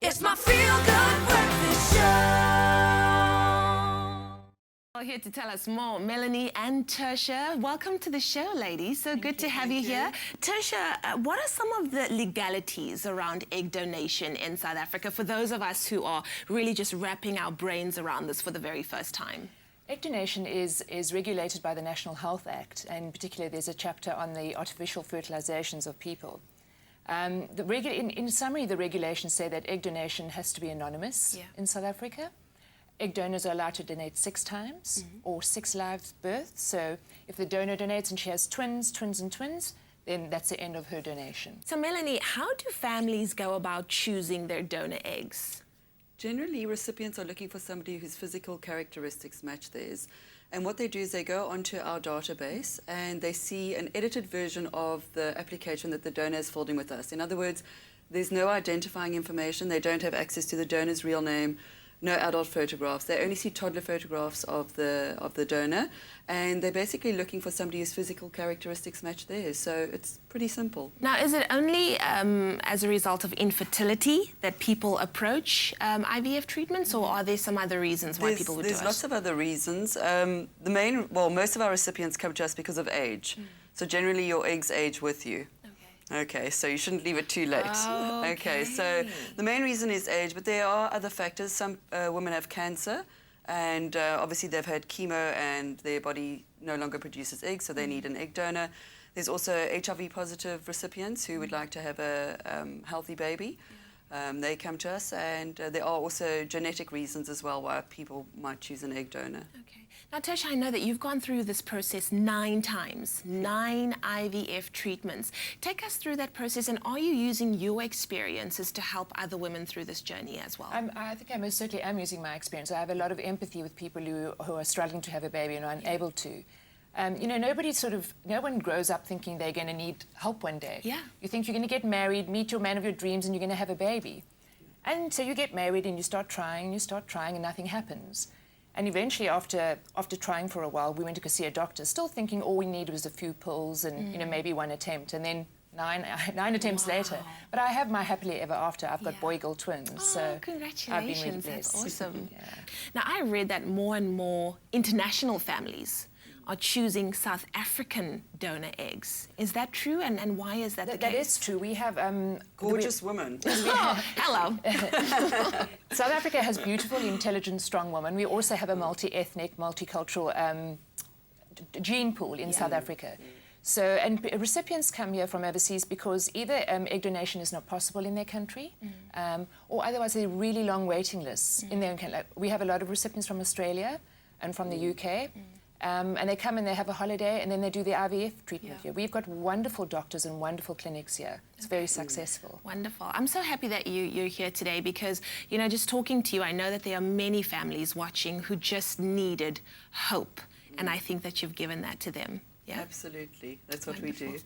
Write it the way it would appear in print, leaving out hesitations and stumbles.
It's my feel-good breakfast show. Here to tell us more, Melanie and Tertia. Welcome to the show, ladies. So good to have you here. Tertia, what are some of the legalities around egg donation in South Africa for those of us who are really just wrapping our brains around this for the very first time? Egg donation is regulated by the National Health Act, and particularly there's a chapter on the artificial fertilizations of people. In summary, the regulations say that egg donation has to be anonymous in South Africa. Egg donors are allowed to donate 6 times or 6 live births. So if the donor donates and she has twins, then that's the end of her donation. So Melanie, how do families go about choosing their donor eggs? Generally, recipients are looking for somebody whose physical characteristics match theirs. And what they do is they go onto our database and they see an edited version of the application that the donor has filled in with us. In other words, there's no identifying information. They don't have access to the donor's real name, no adult photographs. They only see toddler photographs of the donor. And they're basically looking for somebody whose physical characteristics match theirs. So it's pretty simple. Now, is it only as a result of infertility that people approach IVF treatments, or are there some other reasons why people would do it? There's lots of other reasons. Most of our recipients come to us because of age. So generally your eggs age with you. Okay, so you shouldn't leave it too late. Okay, so the main reason is age, but there are other factors. Some women have cancer, and obviously they've had chemo and their body no longer produces eggs, so they need an egg donor. There's also HIV-positive recipients who would like to have a healthy baby. They come to us, and there are also genetic reasons as well why people might choose an egg donor. Okay. Now, Tertia, I know that you've gone through this process 9 times, 9 IVF treatments. Take us through that process, and are you using your experiences to help other women through this journey as well? I think I most certainly am using my experience. I have a lot of empathy with people who are struggling to have a baby and are unable to. You know, no one grows up thinking they're going to need help one day. Yeah. You think you're going to get married, meet your man of your dreams, and you're going to have a baby. And so you get married and you start trying, and nothing happens. And eventually, after trying for a while, we went to go see a doctor, still thinking all we needed was a few pills and you know, maybe 1 attempt. And then 9 attempts later. But I have my happily ever after. I've got boy-girl twins. Oh, so congratulations. I've been really blessed. That's awesome. Now, I read that more and more international families are choosing South African donor eggs. Is that true? And why is that the case? That is true. We have... Gorgeous women. Hello. South Africa has beautiful, intelligent, strong women. We also have a multi-ethnic, multicultural gene pool in South Africa. So, and recipients come here from overseas because either egg donation is not possible in their country, or otherwise there are really long waiting lists in their own country. Like, we have a lot of recipients from Australia and from the UK. And they come and they have a holiday and then they do the IVF treatment here. We've got wonderful doctors and wonderful clinics here. It's very successful. Wonderful. I'm so happy that you're here today because, you know, just talking to you, I know that there are many families watching who just needed hope. And I think that you've given that to them. Yeah? Absolutely. That's what we do.